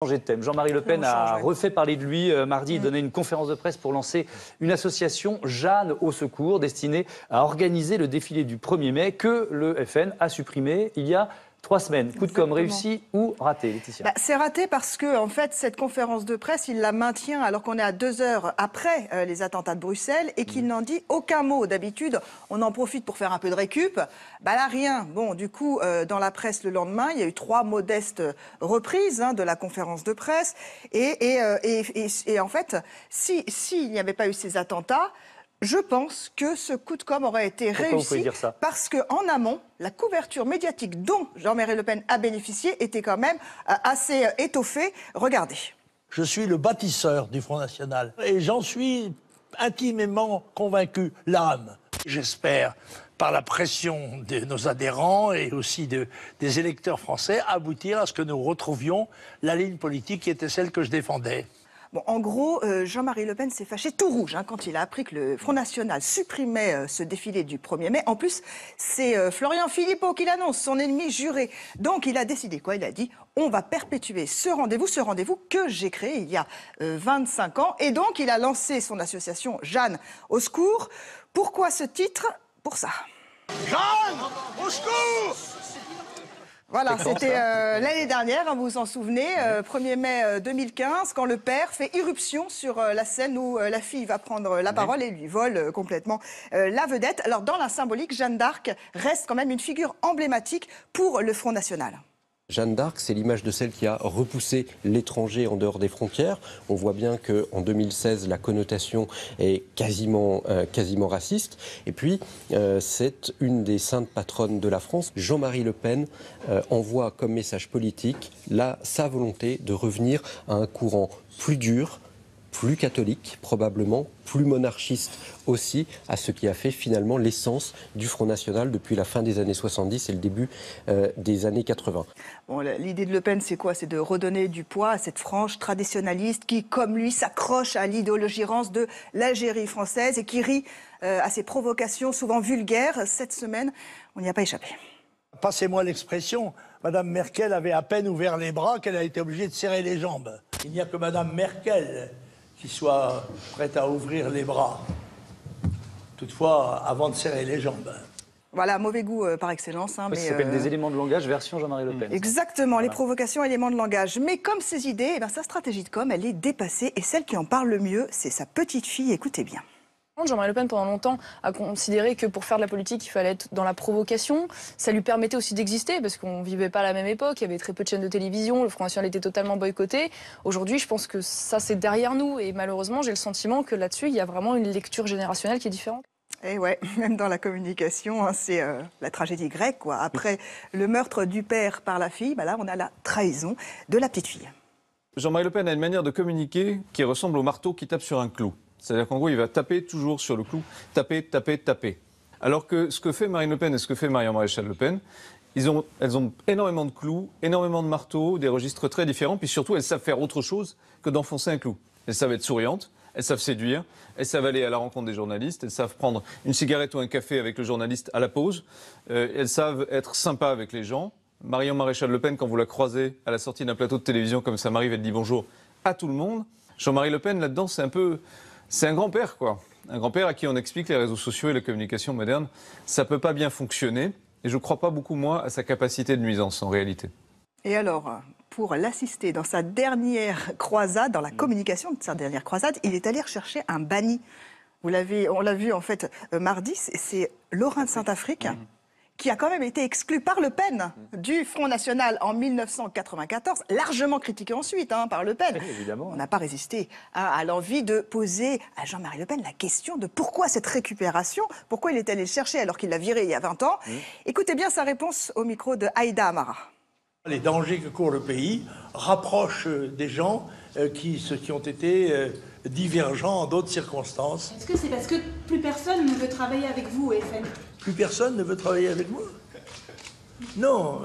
Changer de thème. Jean-Marie Le Pen a refait parler de lui mardi. Il donnait une conférence de presse pour lancer une association Jeanne au secours destinée à organiser le défilé du 1er mai que le FN a supprimé il y a 3 semaines. Coup de com' réussi ou raté, Laetitia? C'est raté parce que, en fait, cette conférence de presse, il la maintient alors qu'on est à 2 heures après les attentats de Bruxelles et qu'il n'en dit aucun mot. D'habitude, on en profite pour faire un peu de récup. Là, rien. Bon, du coup, dans la presse le lendemain, il y a eu 3 modestes reprises de la conférence de presse. Et en fait, s'il n'y avait pas eu ces attentats, je pense que ce coup de com' aurait été réussi. Pourquoi vous pouvez dire ça? Parce qu'en amont, la couverture médiatique dont Jean-Marie Le Pen a bénéficié était quand même assez étoffée. Regardez. Je suis le bâtisseur du Front National et j'en suis intimement convaincu, l'âme. J'espère, par la pression de nos adhérents et aussi des électeurs français, aboutir à ce que nous retrouvions la ligne politique qui était celle que je défendais. Bon, en gros, Jean-Marie Le Pen s'est fâché tout rouge quand il a appris que le Front National supprimait ce défilé du 1er mai. En plus, c'est Florian Philippot qui l'annonce, son ennemi juré. Donc, il a décidé quoi? Il a dit, on va perpétuer ce rendez-vous que j'ai créé il y a 25 ans. Et donc, il a lancé son association Jeanne au secours. Pourquoi ce titre? Pour ça. Jeanne, au secours! Voilà, c'était l'année dernière, vous vous en souvenez, 1er mai 2015, quand le père fait irruption sur la scène où la fille va prendre la parole et lui vole complètement la vedette. Alors dans la symbolique, Jeanne d'Arc reste quand même une figure emblématique pour le Front National. Jeanne d'Arc, c'est l'image de celle qui a repoussé l'étranger en dehors des frontières. On voit bien qu'en 2016, la connotation est quasiment raciste. Et puis, c'est une des saintes patronnes de la France. Jean-Marie Le Pen envoie comme message politique sa volonté de revenir à un courant plus dur, plus catholique probablement, plus monarchiste aussi, à ce qui a fait finalement l'essence du Front National depuis la fin des années 70 et le début des années 80. Bon, l'idée de Le Pen, c'est quoi? C'est de redonner du poids à cette frange traditionnaliste qui, comme lui, s'accroche à l'idéologie rance de l'Algérie française et qui rit à ses provocations souvent vulgaires. Cette semaine, on n'y a pas échappé. Passez-moi l'expression, Madame Merkel avait à peine ouvert les bras qu'elle a été obligée de serrer les jambes. Il n'y a que Madame Merkel qui soit prête à ouvrir les bras. Toutefois, avant de serrer les jambes. Voilà, mauvais goût par excellence. Ça s'appelle des éléments de langage version Jean-Marie Le Pen. Exactement, voilà. Les provocations, éléments de langage. Mais comme ses idées, sa stratégie de com', elle est dépassée. Et celle qui en parle le mieux, c'est sa petite fille. Écoutez bien. Jean-Marie Le Pen, pendant longtemps, a considéré que pour faire de la politique, il fallait être dans la provocation. Ça lui permettait aussi d'exister, parce qu'on ne vivait pas à la même époque, il y avait très peu de chaînes de télévision, le Front National était totalement boycotté. Aujourd'hui, je pense que ça, c'est derrière nous. Et malheureusement, j'ai le sentiment que là-dessus, il y a vraiment une lecture générationnelle qui est différente. Et ouais, même dans la communication, c'est la tragédie grecque, quoi. Après le meurtre du père par la fille, là, on a la trahison de la petite fille. Jean-Marie Le Pen a une manière de communiquer qui ressemble au marteau qui tape sur un clou. C'est-à-dire qu'en gros, il va taper toujours sur le clou, taper, taper, taper. Alors que ce que fait Marine Le Pen et ce que fait Marion Maréchal Le Pen, elles ont énormément de clous, énormément de marteaux, des registres très différents, puis surtout, elles savent faire autre chose que d'enfoncer un clou. Elles savent être souriantes, elles savent séduire, elles savent aller à la rencontre des journalistes, elles savent prendre une cigarette ou un café avec le journaliste à la pause, elles savent être sympas avec les gens. Marion Maréchal Le Pen, quand vous la croisez à la sortie d'un plateau de télévision comme ça m'arrive, elle dit bonjour à tout le monde. Jean-Marie Le Pen, là-dedans, c'est un grand-père, quoi. Un grand-père à qui on explique les réseaux sociaux et la communication moderne. Ça ne peut pas bien fonctionner. Et je ne crois pas beaucoup, moi, à sa capacité de nuisance, en réalité. Et alors, pour l'assister dans sa dernière croisade, dans la communication de sa dernière croisade, il est allé rechercher un banni. On l'a vu, en fait, mardi, c'est Laurent de Saint-Affrique, qui a quand même été exclu par Le Pen du Front National en 1994, largement critiqué ensuite par Le Pen. Évidemment. On n'a pas résisté à l'envie de poser à Jean-Marie Le Pen la question de pourquoi cette récupération, pourquoi il est allé le chercher alors qu'il l'a viré il y a 20 ans. Écoutez bien sa réponse au micro de Aïda Amara. Les dangers que court le pays rapprochent des gens qui ont été divergents en d'autres circonstances. Est-ce que c'est parce que plus personne ne veut travailler avec vous au FN? Plus personne ne veut travailler avec moi? Non,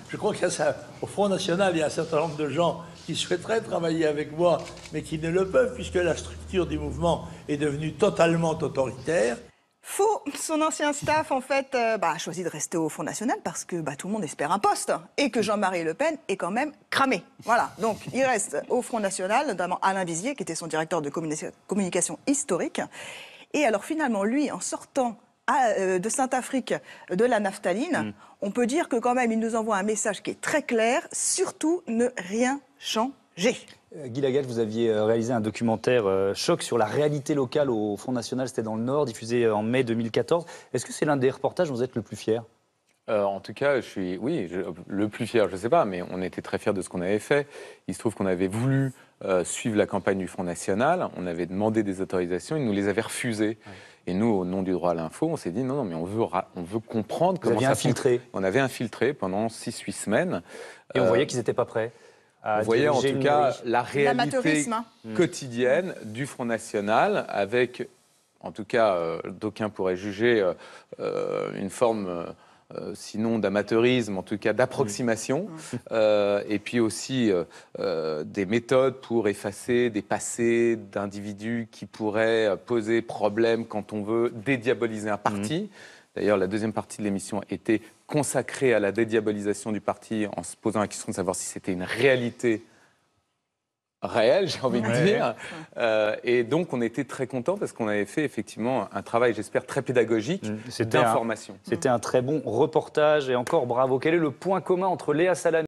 je crois qu'au Front National, il y a un certain nombre de gens qui souhaiteraient travailler avec moi, mais qui ne le peuvent, puisque la structure du mouvement est devenue totalement autoritaire. Faux. Son ancien staff, en fait, a choisi de rester au Front National parce que tout le monde espère un poste et que Jean-Marie Le Pen est quand même cramé. Voilà. Donc, il reste au Front National, notamment Alain Vizier, qui était son directeur de communication historique. Et alors, finalement, lui, en sortant de Saint-Afrique de la naphtaline, on peut dire que quand même, il nous envoie un message qui est très clair. Surtout, ne rien changer. Guy Lagacé, vous aviez réalisé un documentaire choc sur la réalité locale au Front National, c'était dans le Nord, diffusé en mai 2014. Est-ce que c'est l'un des reportages dont vous êtes le plus fier ? En tout cas, le plus fier, je ne sais pas, mais on était très fiers de ce qu'on avait fait. Il se trouve qu'on avait voulu suivre la campagne du Front National, on avait demandé des autorisations, ils nous les avaient refusées. Ouais. Et nous, au nom du droit à l'info, on s'est dit non, mais on veut comprendre comment ça infiltré. On avait infiltré pendant 6-8 semaines. Et on voyait qu'ils n'étaient pas prêts. On voyait en tout cas la réalité quotidienne du Front National avec, en tout cas, d'aucuns pourraient juger une forme, sinon d'amateurisme, en tout cas d'approximation, et puis aussi des méthodes pour effacer des passés d'individus qui pourraient poser problème quand on veut dédiaboliser un parti. D'ailleurs, la deuxième partie de l'émission était consacrée à la dédiabolisation du parti en se posant la question de savoir si c'était une réalité réelle, j'ai envie de dire. Et donc, on était très contents parce qu'on avait fait effectivement un travail, j'espère, très pédagogique d'information. C'était un très bon reportage et encore bravo. Quel est le point commun entre Léa Salamé